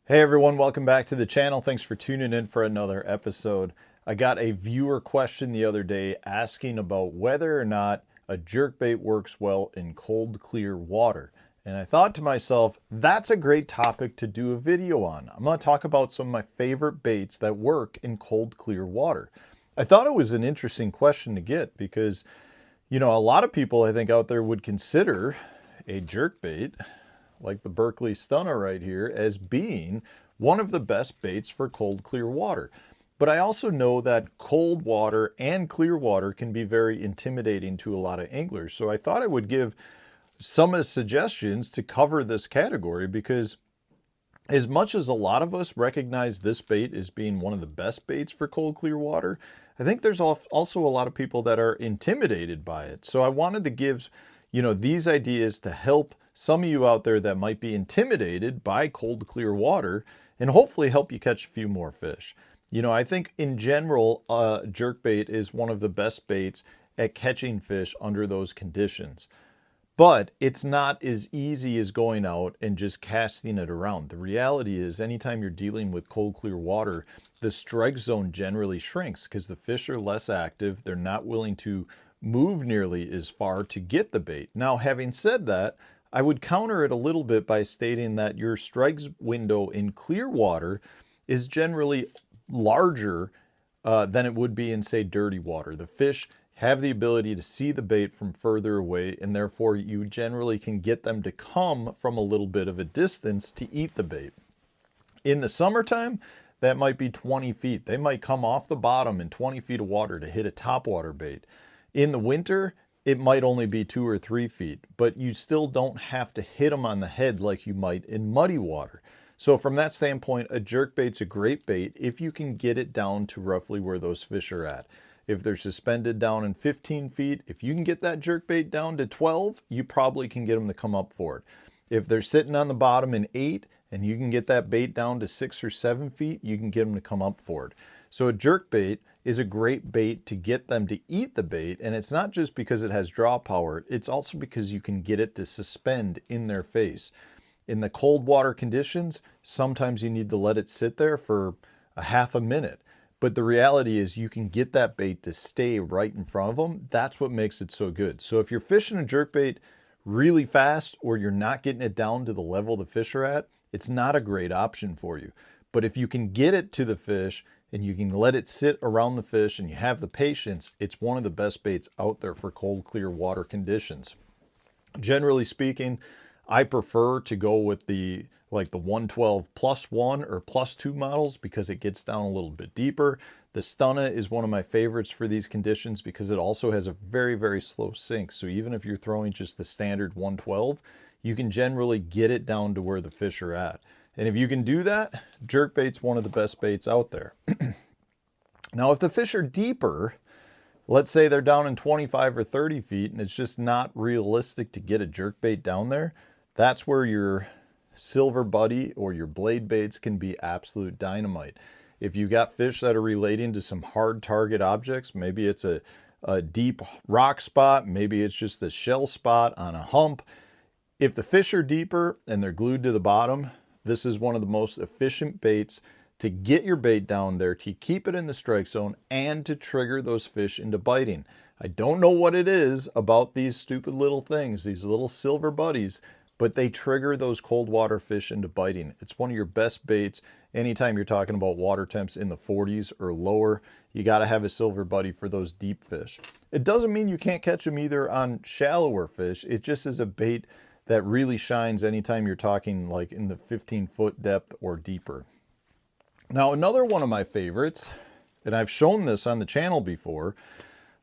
Hey everyone, welcome back to the channel. Thanks for tuning in for another episode. I got a viewer question the other day asking about whether or not a jerkbait works well in cold, clear water. And I thought to myself, that's a great topic to do a video on. I'm going to talk about some of my favorite baits that work in cold, clear water. I thought it was an interesting question to get because, a lot of people I think out there would consider a jerkbait like the Berkley Stunner right here as being one of the best baits for cold, clear water. But I also know that cold water and clear water can be very intimidating to a lot of anglers. So I thought I would give some of the suggestions to cover this category, because as much as a lot of us recognize this bait as being one of the best baits for cold, clear water, I think there's also a lot of people that are intimidated by it. So I wanted to give, these ideas to help some of you out there that might be intimidated by cold, clear water, and hopefully help you catch a few more fish. I think in general, jerkbait is one of the best baits at catching fish under those conditions. But it's not as easy as going out and just casting it around. The reality is, anytime you're dealing with cold, clear water, the strike zone generally shrinks because the fish are less active. They're not willing to move nearly as far to get the bait. Now, having said that, I would counter it a little bit by stating that your strike window in clear water is generally larger than it would be in, say, dirty water. The fish have the ability to see the bait from further away, and therefore you generally can get them to come from a little bit of a distance to eat the bait. In the summertime, that might be 20 feet. They might come off the bottom in 20 feet of water to hit a topwater bait. In the winter, it might only be 2 or 3 feet, but you still don't have to hit them on the head like you might in muddy water. So from that standpoint, a jerkbait's a great bait if you can get it down to roughly where those fish are at. If they're suspended down in 15 feet, if you can get that jerkbait down to 12, you probably can get them to come up for it. If they're sitting on the bottom in 8 and you can get that bait down to 6 or 7 feet, you can get them to come up for it. So a jerkbait is a great bait to get them to eat the bait, and it's not just because it has draw power, it's also because you can get it to suspend in their face. In the cold water conditions, sometimes you need to let it sit there for a half a minute. But the reality is you can get that bait to stay right in front of them. That's what makes it so good. So if you're fishing a jerkbait really fast, or you're not getting it down to the level the fish are at, it's not a great option for you. But if you can get it to the fish and you can let it sit around the fish and you have the patience, it's one of the best baits out there for cold, clear water conditions. Generally speaking, I prefer to go with the 112 plus 1 or plus 2 models because it gets down a little bit deeper. The Stunner is one of my favorites for these conditions because it also has a very, very slow sink. So even if you're throwing just the standard 112, you can generally get it down to where the fish are at. And if you can do that, jerkbait's one of the best baits out there. Now, if the fish are deeper, let's say they're down in 25 or 30 feet and it's just not realistic to get a jerkbait down there, that's where your silver buddy or your blade baits can be absolute dynamite. If you got fish that are relating to some hard target objects, maybe it's a deep rock spot, maybe it's just a shell spot on a hump. If the fish are deeper and they're glued to the bottom, this is one of the most efficient baits to get your bait down there, to keep it in the strike zone, and to trigger those fish into biting. I don't know what it is about these stupid little things, these little silver buddies, but they trigger those cold water fish into biting. It's one of your best baits. Anytime you're talking about water temps in the 40s or lower, you got to have a silver buddy for those deep fish. It doesn't mean you can't catch them either on shallower fish. It just is a bait that really shines anytime you're talking like in the 15-foot depth or deeper. Now, another one of my favorites, and I've shown this on the channel before,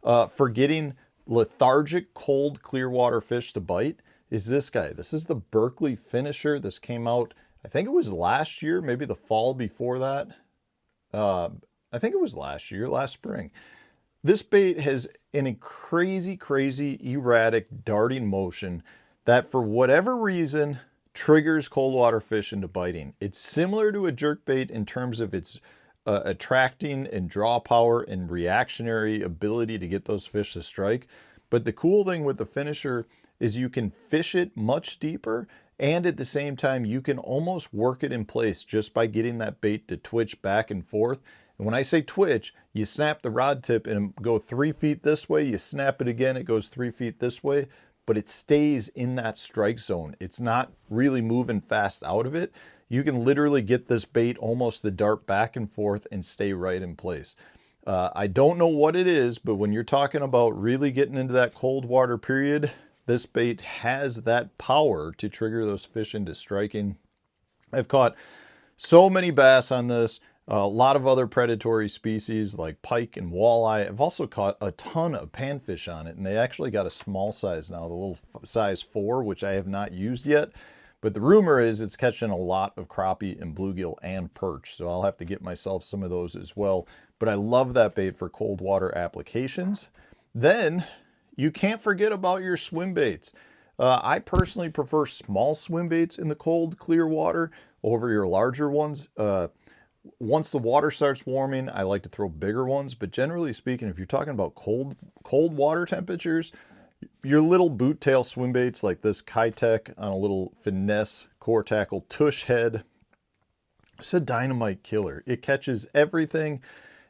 for getting lethargic, cold, clear water fish to bite, is this guy. This is the Berkley Finisher. This came out, I think it was last year, maybe the fall before that. I think it was last year, last spring. This bait has a crazy, crazy, erratic darting motion that for whatever reason triggers cold water fish into biting. It's similar to a jerkbait in terms of its attracting and draw power and reactionary ability to get those fish to strike. But the cool thing with the Finisher is you can fish it much deeper And at the same time, you can almost work it in place just by getting that bait to twitch back and forth. And when I say twitch, you snap the rod tip and go 3 feet this way, you snap it again, it goes 3 feet this way, but it stays in that strike zone. It's not really moving fast out of it. You can literally get this bait almost to dart back and forth and stay right in place. I don't know what it is, but when you're talking about really getting into that cold water period, this bait has that power to trigger those fish into striking. I've caught so many bass on this, a lot of other predatory species like pike and walleye. I've also caught a ton of panfish on it, and they actually got a small size now, the little size 4, which I have not used yet. But the rumor is it's catching a lot of crappie and bluegill and perch, so I'll have to get myself some of those as well. But I love that bait for cold water applications. Then you can't forget about your swim baits. I personally prefer small swim baits in the cold, clear water over your larger ones. Once the water starts warming, I like to throw bigger ones, but generally speaking, if you're talking about cold water temperatures, your little boot tail swim baits like this Kitech on a little finesse core tackle tush head, it's a dynamite killer. It catches everything,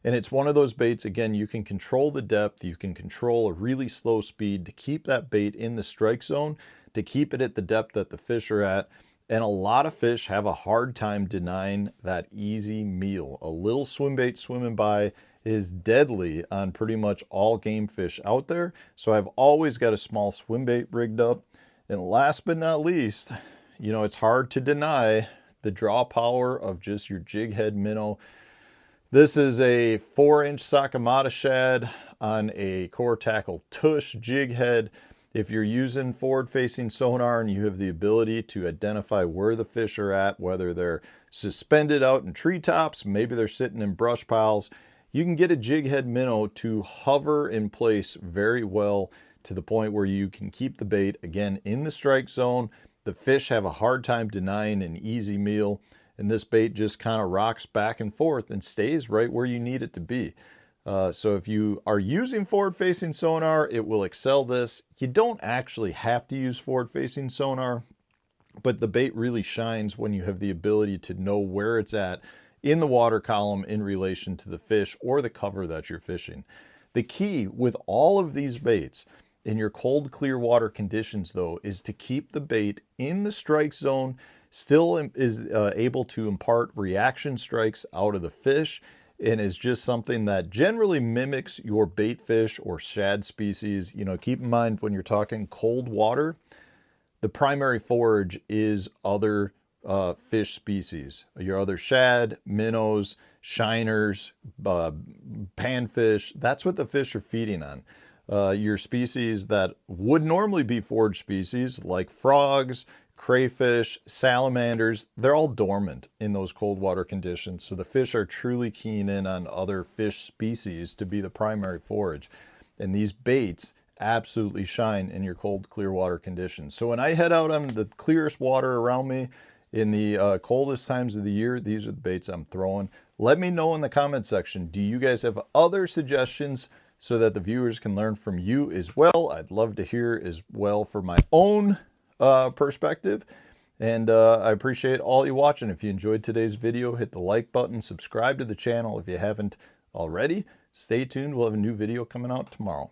and it's one of those baits, again, you can control the depth, you can control a really slow speed to keep that bait in the strike zone, to keep it at the depth that the fish are at. And a lot of fish have a hard time denying that easy meal. A little swim bait swimming by is deadly on pretty much all game fish out there. So I've always got a small swim bait rigged up. And last but not least, you know, it's hard to deny the draw power of just your jig head minnow. This is a 4-inch Sakamata shad on a core tackle tush jig head. If you're using forward-facing sonar and you have the ability to identify where the fish are at, whether they're suspended out in treetops, maybe they're sitting in brush piles, you can get a jig head minnow to hover in place very well to the point where you can keep the bait, again, in the strike zone. The fish have a hard time denying an easy meal, and this bait just kind of rocks back and forth and stays right where you need it to be. So if you are using forward-facing sonar, it will excel this. You don't actually have to use forward-facing sonar, but the bait really shines when you have the ability to know where it's at in the water column in relation to the fish or the cover that you're fishing. The key with all of these baits in your cold, clear water conditions, though, is to keep the bait in the strike zone, still is able to impart reaction strikes out of the fish, and is just something that generally mimics your bait fish or shad species. You know, keep in mind when you're talking cold water, the primary forage is other fish species. Your other shad, minnows, shiners, panfish, that's what the fish are feeding on. Your species that would normally be forage species like frogs, crayfish, salamanders, they're all dormant in those cold water conditions. So the fish are truly keying in on other fish species to be the primary forage. And these baits absolutely shine in your cold, clear water conditions. So when I head out on the clearest water around me in the coldest times of the year, these are the baits I'm throwing. Let me know in the comment section, do you guys have other suggestions so that the viewers can learn from you as well? I'd love to hear as well for my own perspective. And I appreciate all you watching. If you enjoyed today's video, hit the like button, subscribe to the channel if you haven't already. Stay tuned, we'll have a new video coming out tomorrow.